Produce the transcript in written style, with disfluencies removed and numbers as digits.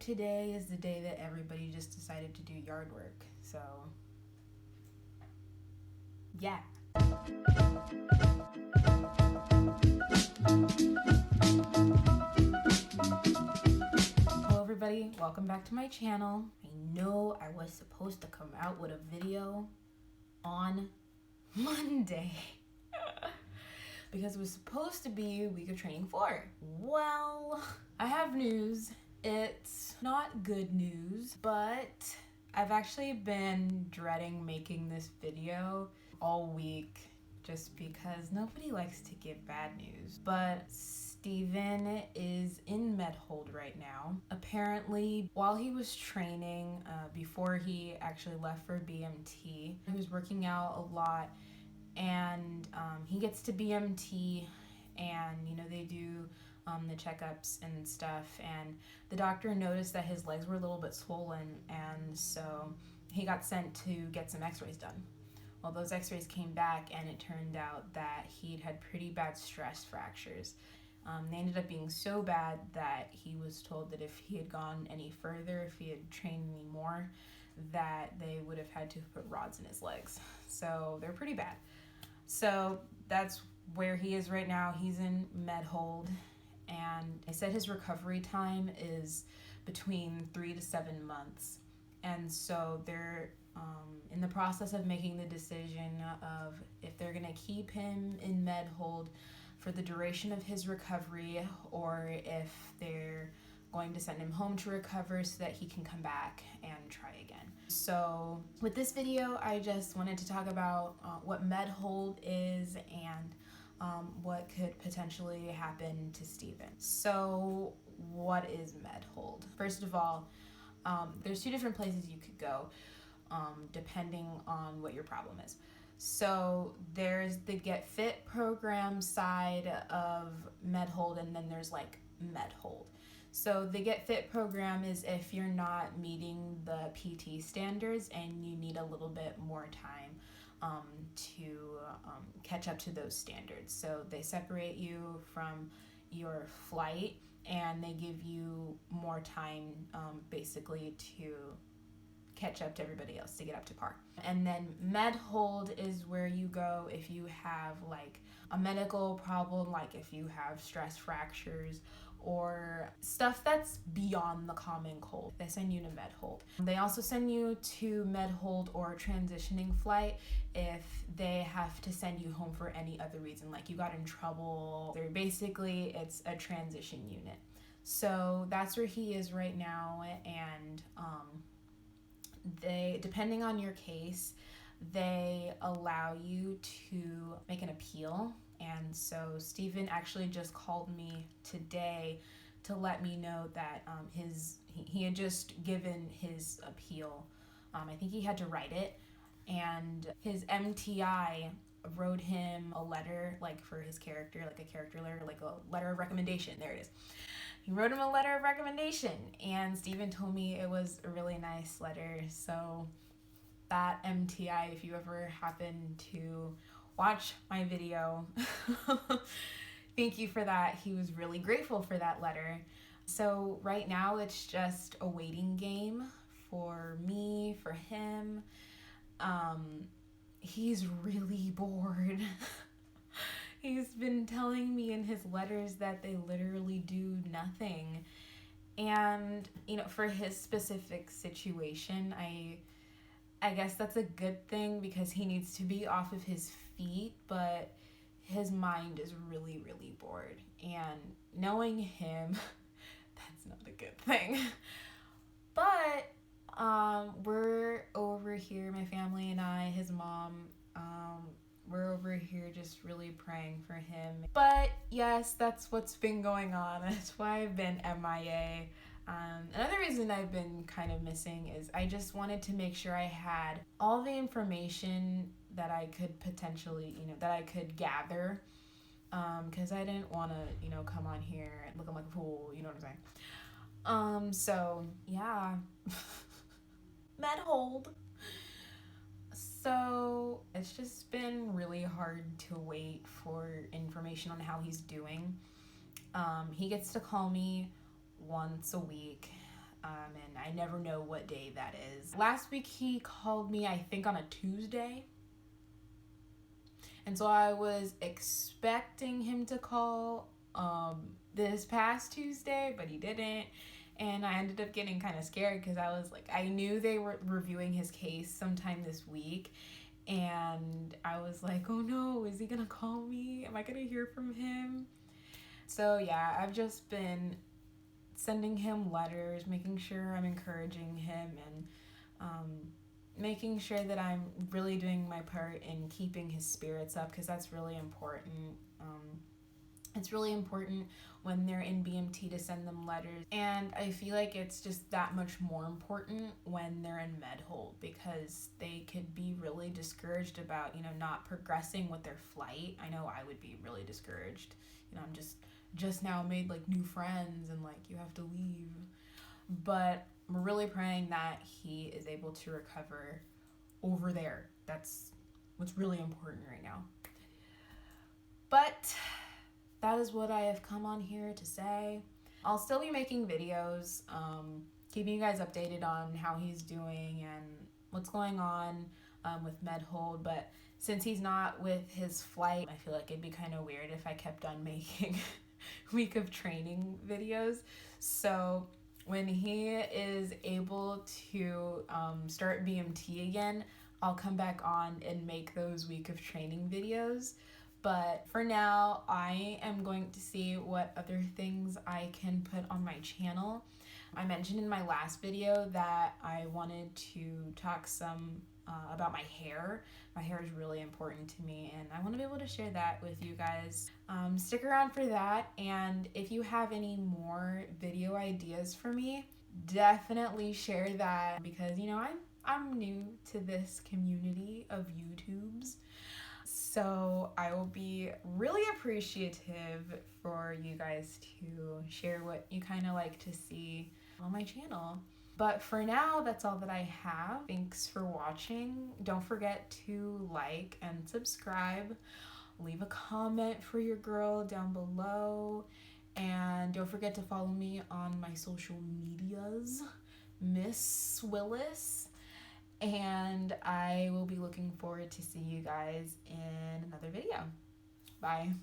today is the day that everybody just decided to do yard work. So, yeah. Hello everybody, welcome back to my channel. I know I was supposed to come out with a video on Monday because it was supposed to be week of training 4. Well, I have news. It's not good news, but I've actually been dreading making this video all week just because nobody likes to give bad news. But Steven is in Medhold right now. Apparently, while he was training, before he actually left for BMT, he was working out a lot, and he gets to BMT, and they do the checkups and stuff, and the doctor noticed that his legs were a little bit swollen, and so he got sent to get some x-rays done. Well, those x-rays came back, and it turned out that he'd had pretty bad stress fractures. They ended up being so bad that he was told that if he had gone any further, if he had trained any more, that they would have had to put rods in his legs. So they're pretty bad. So that's where he is right now. He's in Medhold, and I said his recovery time is between 3 to 7 months. And so they're in the process of making the decision of if they're gonna keep him in Medhold for the duration of his recovery, or if they're going to send him home to recover so that he can come back and try again. So with this video, I just wanted to talk about what Medhold is and what could potentially happen to Steven. So what is Medhold? First of all, there's 2 different places you could go depending on what your problem is. So there's the Get Fit program side of Medhold, and then there's like Medhold. So the Get Fit program is if you're not meeting the PT standards and you need a little bit more time to catch up to those standards. So they separate you from your flight, and they give you more time basically to catch up to everybody else, to get up to par. And then Medhold is where you go if you have like a medical problem, like if you have stress fractures or stuff that's beyond the common cold. They send you to Medhold. They also send you to Medhold or transitioning flight if they have to send you home for any other reason, like you got in trouble. Basically, it's a transition unit. So that's where he is right now, and they, depending on your case, they allow you to make an appeal. And so Steven actually just called me today to let me know that he had just given his appeal. I think he had to write it, and his MTI wrote him a letter, like for his character, like a character letter, like a letter of recommendation. There it is. He wrote him a letter of recommendation, and Steven told me it was a really nice letter. So that MTI, if you ever happen to watch my video, thank you for that. He was really grateful for that letter. So right now it's just a waiting game for me, for him. He's really bored. He's been telling me in his letters that they literally do nothing. And, for his specific situation, I guess that's a good thing because he needs to be off of his feet, but his mind is really, really bored. And knowing him, that's not a good thing. But we're over here, my family and I, his mom, we're over here just really praying for him. But yes, that's what's been going on. That's why I've been MIA. Another reason I've been kind of missing is I just wanted to make sure I had all the information that I could potentially, that I could gather, because I didn't want to, come on here and look like a fool, you know what I'm saying? So yeah, Medhold. So it's just been really hard to wait for information on how he's doing. He gets to call me once a week. and I never know what day that is. Last week he called me, I think on a Tuesday. And so I was expecting him to call this past Tuesday, but he didn't. And I ended up getting kind of scared because I was like, I knew they were reviewing his case sometime this week. And I was like, oh no, is he gonna call me? Am I gonna hear from him? So yeah, I've just been sending him letters, making sure I'm encouraging him, and making sure that I'm really doing my part in keeping his spirits up, because that's really important. It's really important when they're in BMT to send them letters. And I feel like it's just that much more important when they're in Medhold, because they could be really discouraged about, not progressing with their flight. I know I would be really discouraged. I'm just now made like new friends and like you have to leave. But we're really praying that he is able to recover over there. That's what's really important right now. But that is what I have come on here to say. I'll still be making videos, keeping you guys updated on how he's doing and what's going on with Medhold. But since he's not with his flight, I feel like it'd be kind of weird if I kept on making week of training videos. So when he is able to start BMT again, I'll come back on and make those week of training videos. But for now, I am going to see what other things I can put on my channel. I mentioned in my last video that I wanted to talk some about my hair. My hair is really important to me, and I want to be able to share that with you guys. Stick around for that, and if you have any more video ideas for me, definitely share that, because I'm new to this community of YouTubes. So I will be really appreciative for you guys to share what you kind of like to see on my channel. But for now, that's all that I have. Thanks for watching. Don't forget to like and subscribe. Leave a comment for your girl down below. And don't forget to follow me on my social medias, MisssSwillis. And I will be looking forward to see you guys in another video. Bye.